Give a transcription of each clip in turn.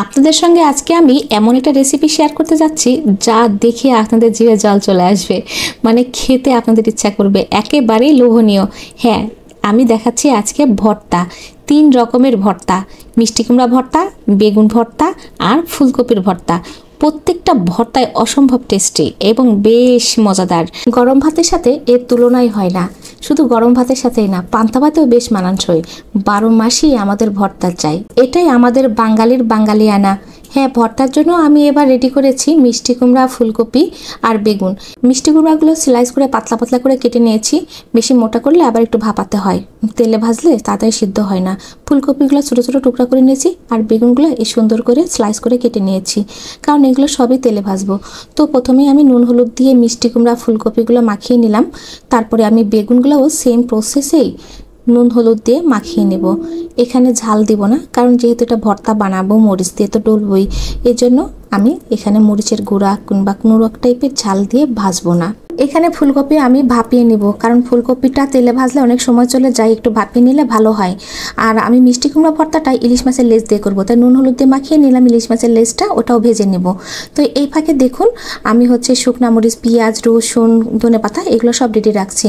আপনাদের সঙ্গে আজকে আমি এমন একটা রেসিপি শেয়ার করতে যাচ্ছি যা দেখে আপনাদের জিভে জল চলে আসবে, মানে খেতে আপনাদের ইচ্ছা করবে, একেবারেই লোভনীয়। হ্যাঁ, আমি দেখাচ্ছি আজকে ভর্তা, 3 রকমের ভর্তা, মিষ্টি কুমড়া ভর্তা, বেগুন ভর্তা আর ফুলকপির ভর্তা। প্রত্যেকটা ভর্তায় অসম্ভব টেস্টি এবং বেশ মজাদার। গরম ভাতের সাথে এর তুলনাই হয় না। শুধু গরম ভাতের সাথেই না, পান্তা ভাতেও বেশ মানানসই। 12 মাসই আমাদের ভর্তা চাই, এটাই আমাদের বাঙালির বাঙালিয়ানা। হ্যাঁ, ভর্তার জন্য আমি এবার রেডি করেছি মিষ্টি কুমড়া, ফুলকপি আর বেগুন। মিষ্টি কুমড়াগুলো স্লাইস করে পাতলা পাতলা করে কেটে নিয়েছি। বেশি মোটা করলে আবার একটু ভাপাতে হয়, তেলে ভাজলে তাড়াতাড়ি সিদ্ধ হয় না। ফুলকপিগুলো ছোটো ছোটো টুকরা করে নিয়েছি আর বেগুনগুলো এই সুন্দর করে স্লাইস করে কেটে নিয়েছি, কারণ এগুলো সবই তেলে ভাজবো। তো প্রথমে আমি নুন হলুদ দিয়ে মিষ্টি কুমড়া ফুলকপিগুলো মাখিয়ে নিলাম। তারপরে আমি বেগুনগুলোও সেম প্রসেসেই নুন হলুদ দিয়ে মাখিয়ে নেব। এখানে ঝাল দিব না, কারণ যেহেতু এটা ভর্তা বানাবো মরিচ দিয়ে তো ডলবই, এই জন্য আমি এখানে মরিচের গুঁড়া কিংবা কোনো এক টাইপের ঝাল দিয়ে ভাজবো না। এখানে ফুলকপি আমি ভাপিয়ে নিব, কারণ ফুলকপিটা তেলে ভাজলে অনেক সময় চলে যায়, একটু ভাপিয়ে নিলে ভালো হয়। আর আমি মিষ্টি কুমড়া ভর্তাটা ইলিশ মাছের লেজ দিয়ে করবো, তাই নুন হলুদ দিয়ে মাখিয়ে নিলাম ইলিশ মাছের লেজটা, ওটাও ভেজে নেব। তো এই ফাঁকে দেখুন আমি শুকনা মরিচ, পেঁয়াজ, রসুন, ধনেপাতা এগুলো সব রেডি রাখছি।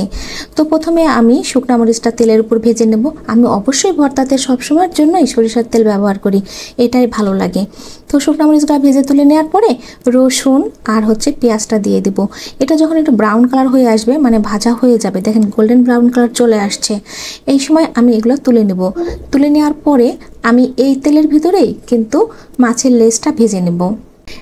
তো প্রথমে আমি শুকনা মরিচটা তেলের উপর ভেজে নেব। আমি অবশ্যই ভর্তাতে সবসময়ের জন্যই সরিষার তেল ব্যবহার করি, এটাই ভালো লাগে। তো শুকনা মরিচটা ভেজে তুলে নেওয়ার পরে রসুন আর পেঁয়াজটা দিয়ে দিব। এটা যখন একটু ব্রাউন কালার হয়ে আসবে, মানে ভাজা হয়ে যাবে, দেখেন গোল্ডেন ব্রাউন কালার চলে আসছে, এই সময় আমি এগুলো তুলে নেব। তুলে নেওয়ার পরে আমি এই তেলের ভিতরেই কিন্তু মাছের লেজটা ভেজে নেব।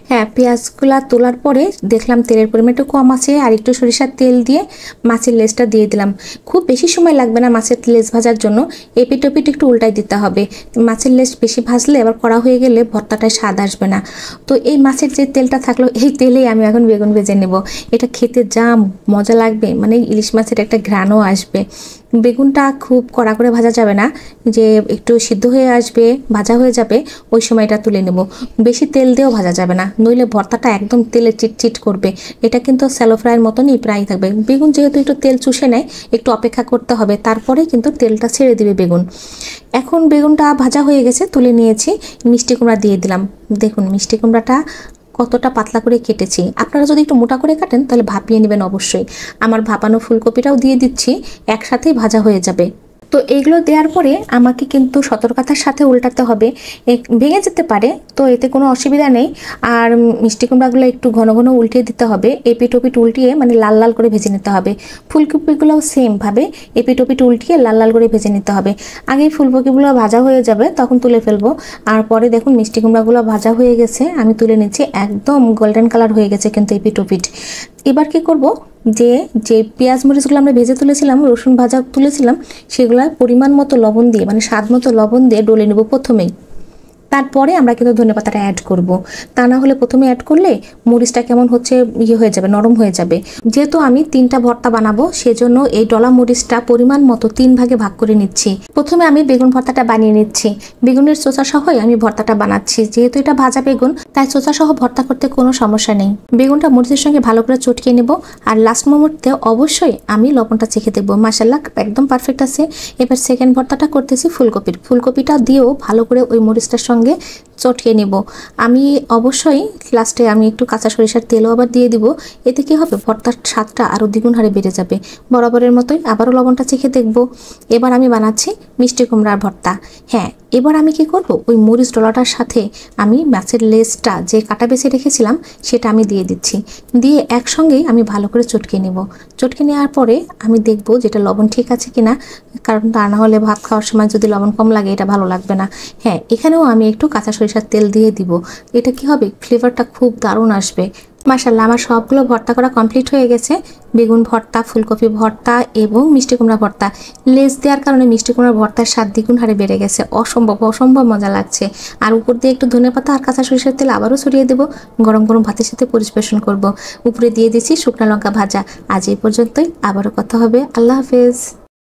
হ্যাঁ, পেঁয়াজগুলা তোলার পরে দেখলাম তেলের পরিমাণ একটু কম আছে, আর একটু সরিষার তেল দিয়ে মাছের লেজটা দিয়ে দিলাম। খুব বেশি সময় লাগবে না মাছের লেজ ভাজার জন্য, এপিট ওপিট একটু উল্টাই দিতে হবে। মাছের লেজ বেশি ভাজলে আবার কড়া হয়ে গেলে ভর্তাটায় স্বাদ আসবে না। তো এই মাছের যে তেলটা থাকলো, এই তেলেই আমি এখন বেগুন ভেজে নেব। এটা খেতে যা মজা লাগবে, মানে ইলিশ মাছের একটা ঘ্রাণও আসবে। বেগুনটা খুব কড়া করে ভাজা যাবে না, যে একটু সিদ্ধ হয়ে আসবে, ভাজা হয়ে যাবে, ওই সময়টা তুলে নেব। বেশি তেল দিয়েও ভাজা যাবে না, নইলে ভর্তাটা একদম তেলে চিটচিট করবে। এটা কিন্তু স্যালো ফ্রাইয়ের মতনই প্রায় থাকবে। বেগুন যেহেতু একটু তেল চুষে নেয়, একটু অপেক্ষা করতে হবে, তারপরে কিন্তু তেলটা ছেড়ে দিবে বেগুন। এখন বেগুনটা ভাজা হয়ে গেছে, তুলে নিয়েছি। মিষ্টি কুমড়া দিয়ে দিলাম। দেখুন মিষ্টি কুমড়াটা কতটা পাতলা করে কেটেছি। আপনারা যদি একটু মোটা করে কাটেন তাহলে ভাপিয়ে নেবেন অবশ্যই। আমার ভাপানো ফুলকপিটাও দিয়ে দিচ্ছি, একসাথেই ভাজা হয়ে যাবে। তো এইগুলো দেওয়ার পরে আমাকে কিন্তু সতর্কতার সাথে উল্টাতে হবে, ভেঙে যেতে পারে, তো এতে কোনো অসুবিধা নেই। আর মিষ্টি কুমড়াগুলো একটু ঘন ঘন উল্টিয়ে দিতে হবে, এপিট ওপিট উল্টিয়ে মানে লাল লাল করে ভেজে নিতে হবে। ফুলকপিগুলোও সেমভাবে এপিট ওপিট উল্টিয়ে লাল লাল করে ভেজে নিতে হবে। আগে ফুলকপিগুলো ভাজা হয়ে যাবে, তখন তুলে ফেলবো। আর পরে দেখুন মিষ্টি কুমড়াগুলো ভাজা হয়ে গেছে, আমি তুলে নিচ্ছি। একদম গোল্ডেন কালার হয়ে গেছে কিন্তু এপিট ওপিট। এবার কি করব, যে যে পেঁয়াজ মরিচগুলো আমরা ভেজে তুলেছিলাম, রসুন ভাজা তুলেছিলাম, সেগুলো পরিমাণ মতো লবণ দিয়ে, মানে স্বাদ মতো লবণ দিয়ে ডলে নেব প্রথমেই। তারপরে আমরা কিন্তু ধনেপাতাটা অ্যাড করব, তা না হলে প্রথমে অ্যাড করলে মরিচটা কেমন হয়ে যাবে, নরম হয়ে যাবে। যেহেতু আমি 3টা ভর্তা বানাবো, সেজন্য এই ডলা মরিচটা পরিমাণ মতো 3 ভাগে ভাগ করে নিচ্ছি। প্রথমে আমি বেগুন ভর্তাটা বানিয়ে নিচ্ছি। বেগুনের চোচা সহই আমি ভর্তাটা বানাচ্ছি, যেহেতু এটা ভাজা বেগুন, তাই চোচা সহ ভর্তা করতে কোনো সমস্যা নেই। বেগুনটা মরিচের সঙ্গে ভালো করে চটকিয়ে নেব, আর লাস্ট মুহূর্তে অবশ্যই আমি লবণটা চেখে দেখবো। মাশাআল্লাহ, একদম পারফেক্ট আছে। এবার সেকেন্ড ভর্তাটা করতেছি ফুলকপিটা দিয়েও ভালো করে ওই মরিচটার সঙ্গে চটকিয়ে নেব। আমি অবশ্যই লাস্টে আমি একটু কাঁচা সরিষার তেলও আবার দিয়ে দিব, এতে কি হবে, ভর্তার স্বাদটা আরও দ্বিগুণ হারে বেড়ে যাবে। বরাবরের মতোই আবারও লবণটা চেখে দেখব। এবার আমি বানাচ্ছি মিষ্টি কুমড়ার ভর্তা। হ্যাঁ, এবার আমি কি করব, ওই মরিচ ডলাটার সাথে আমি মাছের লেজটা যে কাটা বেছে রেখেছিলাম সেটা আমি দিয়ে দিচ্ছি। দিয়ে একসঙ্গেই আমি ভালো করে চটকে নেব। চটকে নেওয়ার পরে আমি দেখব যেটা লবণ ঠিক আছে কিনা, কারণ তা না হলে ভাত খাওয়ার সময় যদি লবণ কম লাগে এটা ভালো লাগবে না। হ্যাঁ, এখানেও আমি একটু কাঁচা সরিষার তেল দিয়ে দিব। এটা কি হবে, ফ্লেভারটা খুব দারুণ আসবে। মাশাআল্লাহ, আমার সবগুলো ভর্তা করা কমপ্লিট হয়ে গেছে। বেগুন ভর্তা, ফুলকপি ভর্তা এবং মিষ্টি কুমড়া ভর্তা। লেজ দেওয়ার কারণে মিষ্টি কুমড়ার ভর্তার স্বাদ দ্বিগুণ হারে বেড়ে গেছে, অসম্ভব মজা লাগছে। আর উপর দিয়ে একটু ধনেপাতা আর কাঁচা সরিষার তেল আবারও ছড়িয়ে দেবো। গরম গরম ভাতের সাথে পরিবেশন করব। উপরে দিয়ে দিচ্ছি শুকনো লঙ্কা ভাজা। আজ এই পর্যন্তই, আবারও কথা হবে। আল্লাহ হাফেজ।